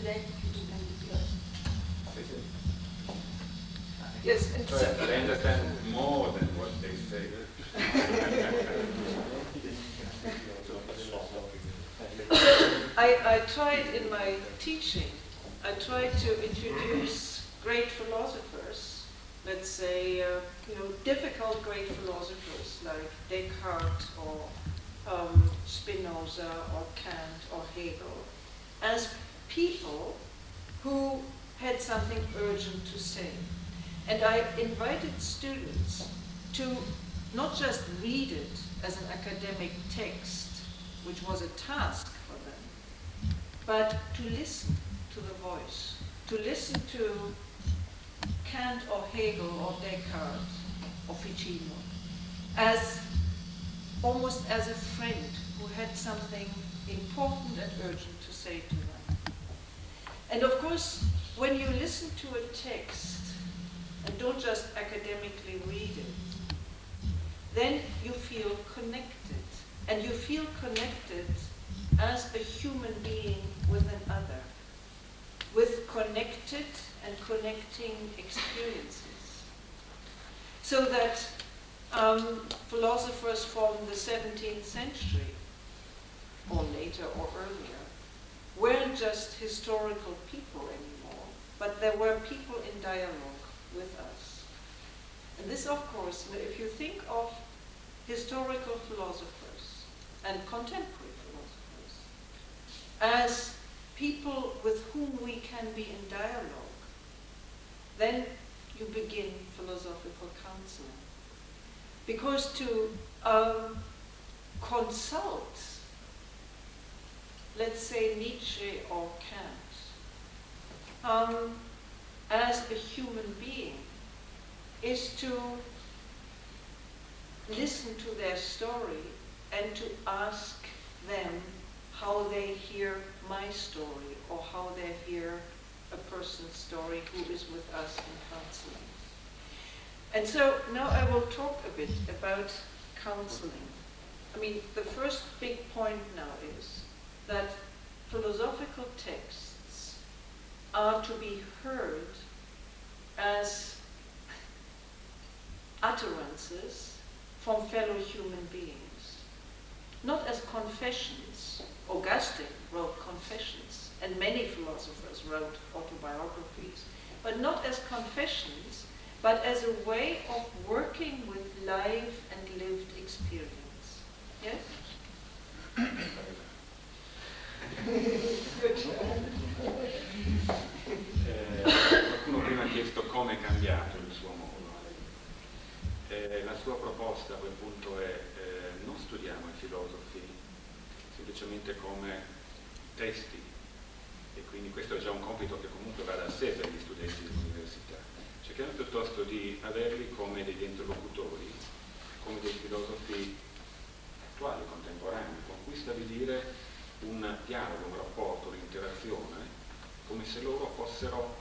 studenti più dipendenti. Yes, and so they understand more than what they say. I tried in my teaching, I tried to introduce great philosophers, let's say, difficult great philosophers like Descartes or Spinoza or Kant or Hegel, as people who had something urgent to say. And I invited students to not just read it as an academic text, which was a task for them, but to listen to the voice, to listen to Kant or Hegel or Descartes or Ficino, as almost as a friend who had something important and urgent to say to them. And of course, when you listen to a text and don't just academically read it, then you feel connected. And you feel connected as a human being with another, with connected and connecting experiences. So that philosophers from the 17th century, or later or earlier, weren't just historical people anymore, but there were people in dialogue with us. And this, of course, if you think of historical philosophers and contemporary philosophers as people with whom we can be in dialogue, then you begin philosophical counseling. Because to consult, let's say Nietzsche or Kant, as a human being, is to listen to their story and to ask them how they hear my story or how they hear a person's story who is with us in counseling. And so now I will talk a bit about counseling. I mean, the first big point now is that philosophical texts are to be heard as utterances from fellow human beings, not as confessions. Augustine wrote confessions, and many philosophers wrote autobiographies, but not as confessions, but as a way of working with life and lived experience. Yes? Qualcuno prima ha chiesto come è cambiato il suo modo. La sua proposta a quel punto è non studiamo i filosofi semplicemente come testi, e quindi questo è già un compito che comunque va da sé per gli studenti dell'università. Cerchiamo piuttosto di averli come degli interlocutori, come dei filosofi attuali, contemporanei, con cui stabilire un dialogo, un rapporto, un'interazione, come se loro fossero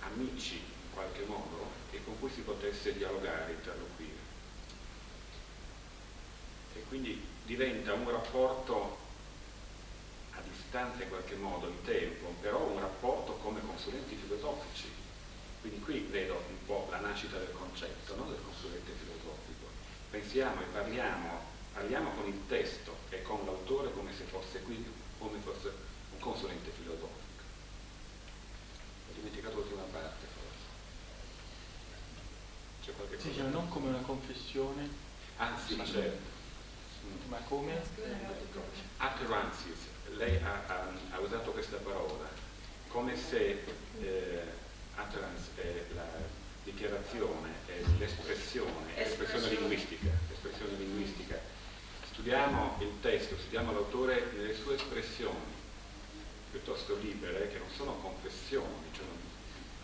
amici in qualche modo e con cui si potesse dialogare, interloquire. E quindi diventa un rapporto a distanza in qualche modo, in tempo, però un rapporto come consulenti filosofici. Quindi qui vedo un po' la nascita del concetto, no? Del consulente filosofico. Pensiamo e parliamo con il testo e con l'autore come se fosse qui, come fosse un consulente filosofico. Ho dimenticato l'ultima parte, forse. C'è qualche cosa? Sì, cioè non come una confessione. Ah sì, certo. Ma come? Apeiron, lei ha usato questa parola, come se Apeiron è la dichiarazione, è l'espressione, è l'espressione linguistica. Studiamo il testo, studiamo l'autore nelle sue espressioni, piuttosto libere, che non sono confessioni, cioè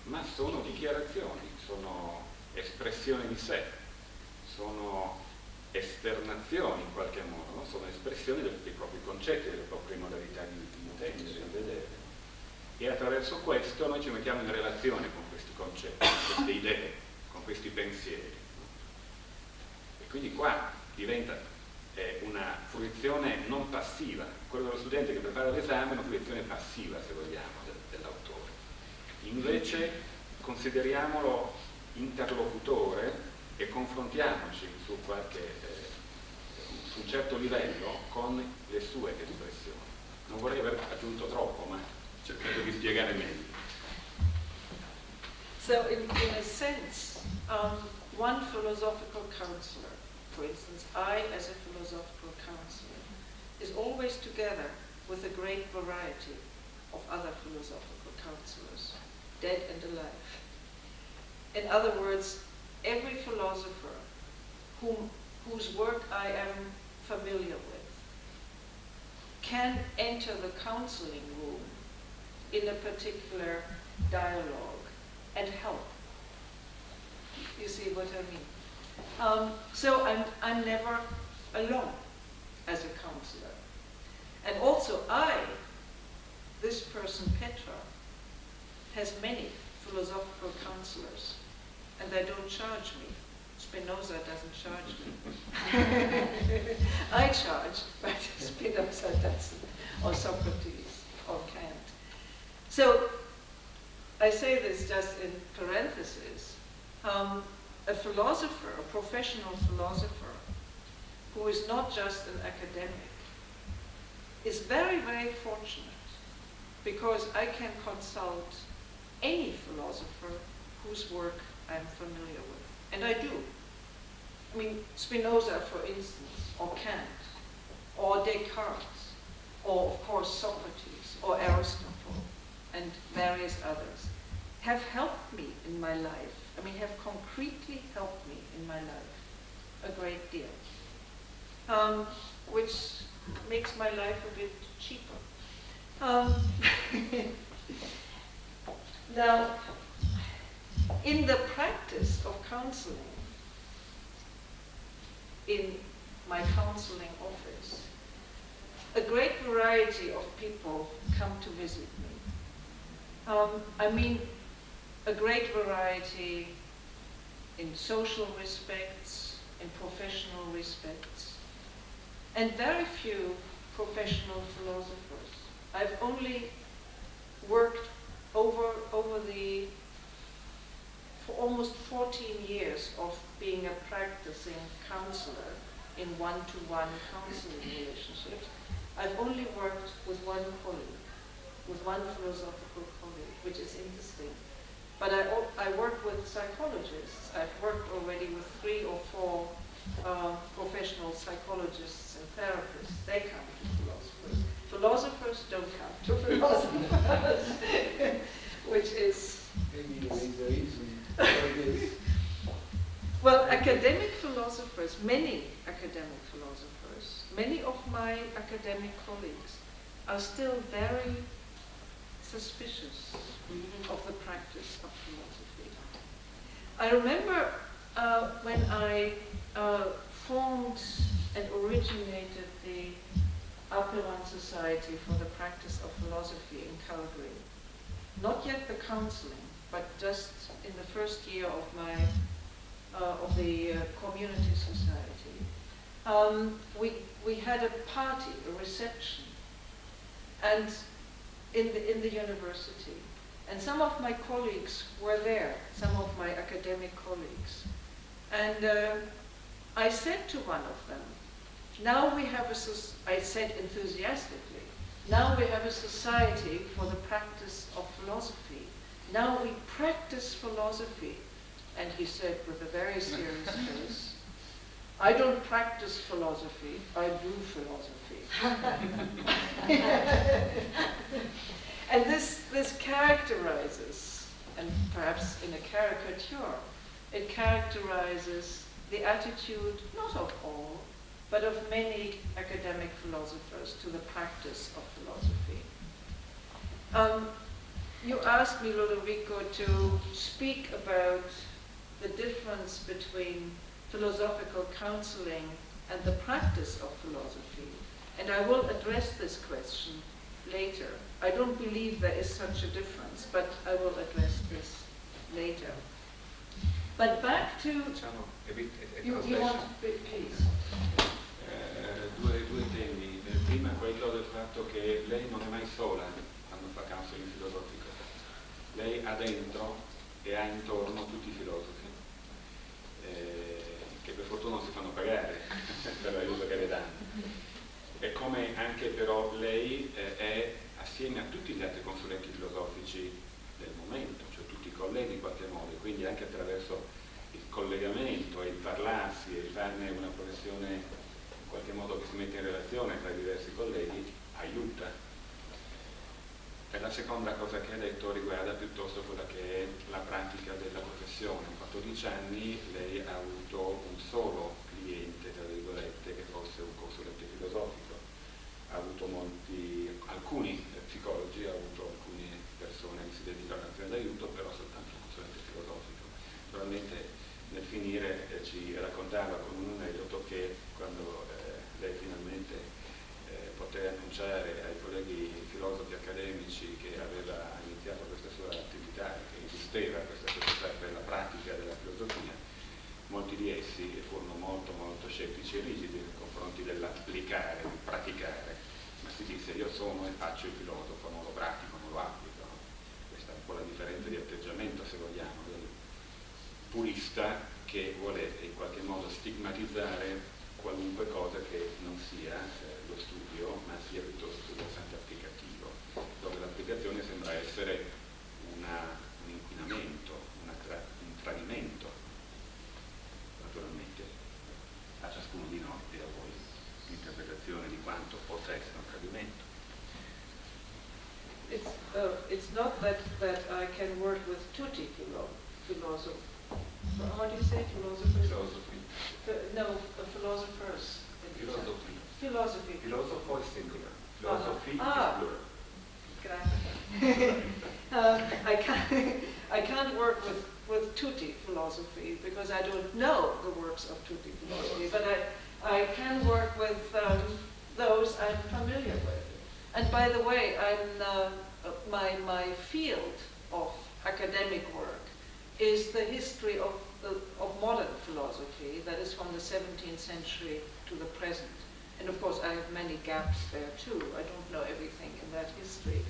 ma sono dichiarazioni, sono espressioni di sé, sono esternazioni in qualche modo, no? Sono espressioni dei propri concetti, delle proprie modalità di intendere, di vedere. E attraverso questo noi ci mettiamo in relazione con questi concetti, con queste idee, con questi pensieri. E quindi qua diventa è una fruizione non passiva, quello dello studente che prepara l'esame è una fruizione passiva, se vogliamo, dell'autore. Invece consideriamolo interlocutore e confrontiamoci su un certo livello con le sue espressioni. Non vorrei aver aggiunto troppo, ma cercato di spiegare meglio. So in a sense, one philosophical counselor, for instance, I as a philosophical counselor, is always together with a great variety of other philosophical counselors, dead and alive. In other words, every philosopher whose work I am familiar with can enter the counseling room in a particular dialogue and help. You see what I mean? So I'm never alone as a counselor. And also this person Petra, has many philosophical counselors, and they don't charge me. Spinoza doesn't charge me. I charge, but Spinoza doesn't, or Socrates, or Kant. So I say this just in parentheses. A philosopher, a professional philosopher, who is not just an academic, is very, very fortunate, because I can consult any philosopher whose work I'm familiar with. And I do. I mean, Spinoza, for instance, or Kant, or Descartes, or of course Socrates, or Aristotle, and various others, have helped me in my life. I mean, have concretely helped me in my life a great deal, which makes my life a bit cheaper. Now, in the practice of counseling, in my counseling office, a great variety of people come to visit me. I mean, a great variety in social respects, in professional respects, and very few professional philosophers. I've only worked for almost 14 years of being a practicing counselor in one-to-one counseling relationships. I've only worked with one colleague, with one philosophical colleague, which is interesting. But I work with psychologists. I've worked already with 3 or 4 professional psychologists and therapists. They come to philosophers. Philosophers don't come to philosophers, which is... Maybe there is a reason for this. Well, academic philosophers, many academic philosophers, many of my academic colleagues are still very suspicious of the practice of philosophy. I remember when I formed and originated the Apeiron Society for the Practice of Philosophy in Calgary. Not yet the counseling, but just in the first year of my of the community society. We had a party, a reception, and in the university, and some of my colleagues were there, some of my academic colleagues, and I said to one of them, now we have I said enthusiastically, now we have a society for the practice of philosophy. Now we practice philosophy. And he said with a very serious face, I don't practice philosophy, I do philosophy. And this characterizes, and perhaps in a caricature, it characterizes the attitude, not of all, but of many academic philosophers to the practice of philosophy. You asked me, Ludovico, to speak about the difference between philosophical counseling and the practice of philosophy. And I will address this question later. I don't believe there is such a difference, but I will address this later. But back to... You want, please. due temi. Prima quello del fatto che lei non è mai sola quando fa counseling filosofico. Lei ha dentro e ha intorno tutti i filosofi, che per fortuna non si fanno pagare per l'aiuto che le danno. E come anche però lei è assieme a tutti gli altri consulenti filosofici del momento, cioè tutti i colleghi in qualche modo, e quindi anche attraverso il collegamento e il parlarsi e il farne una professione in qualche modo che si mette in relazione tra i diversi colleghi, aiuta. E la seconda cosa che ha detto riguarda piuttosto quella che è la pratica della professione. In 14 anni lei ha avuto un solo cliente, tra virgolette, che fosse un consulente filosofico. Ha avuto alcuni psicologi, ha avuto alcune persone che si dedicano all'azione d'aiuto, però soltanto un consulente filosofico. Naturalmente nel finire ci raccontava con un aneddoto che quando lei finalmente poté annunciare ai colleghi filosofi accademici che aveva iniziato questa sua attività, che esisteva questa società per la pratica della filosofia, molti di essi furono molto scettici e rigidi nei confronti dell'applicare, di praticare, ma si disse io sono e faccio il filosofo, non lo pratico, non lo applico. No? Questa è un po' la differenza di atteggiamento, se vogliamo, del purista che vuole in qualche modo stigmatizzare qualunque cosa che non sia lo studio, ma sia piuttosto il versante applicativo, dove l'applicazione sembra essere un inquinamento, un tradimento, naturalmente a ciascuno di noi e a voi l'interpretazione di quanto possa essere un tradimento. It's not that I can work with tutti philosophers. How do you say philosophers? Philosophy. No, philosophers. Philosophy. Philosophy. Filosofo è singular. Philosophy is plural. Grazie. I can't work with tutti philosophy because I don't know the works of tutti philosophy, but I can work with those I'm familiar with. And by the way, my field of academic work is the history of modern philosophy, that is from the 17th century to the present. And of course I have many gaps there too. I don't know everything in that history.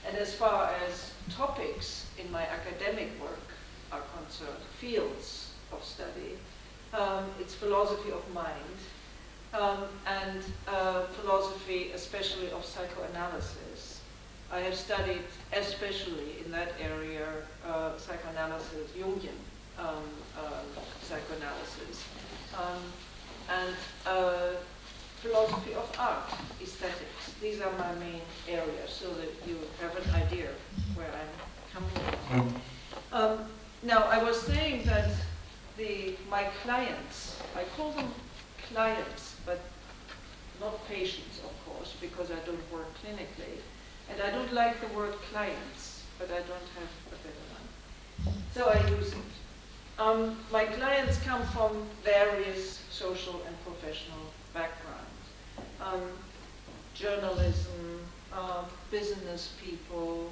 And as far as topics in my academic work are concerned, fields of study, it's philosophy of mind and philosophy especially of psychoanalysis. I have studied especially in that area psychoanalysis, Jungian psychoanalysis, and philosophy of art, aesthetics. These are my main areas, so that you have an idea where I'm coming from. Now, I was saying that my clients, I call them clients, but not patients, of course, because I don't work clinically. And I don't like the word clients, but I don't have a better one. So I use it. My clients come from various social and professional backgrounds. Journalism, business people,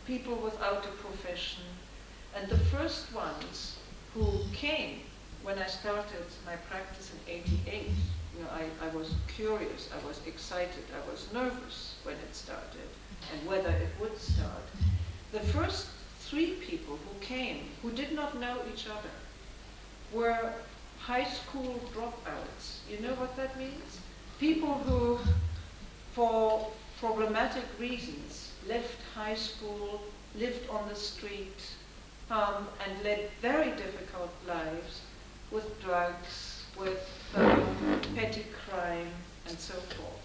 people without a profession. And the first ones who came when I started my practice in '88, I was curious, I was excited, I was nervous when it started and whether it would start. The first 3 people who came, who did not know each other, were high school dropouts. You know what that means? People who, for problematic reasons, left high school, lived on the street, and led very difficult lives with drugs, with petty crime, and so forth.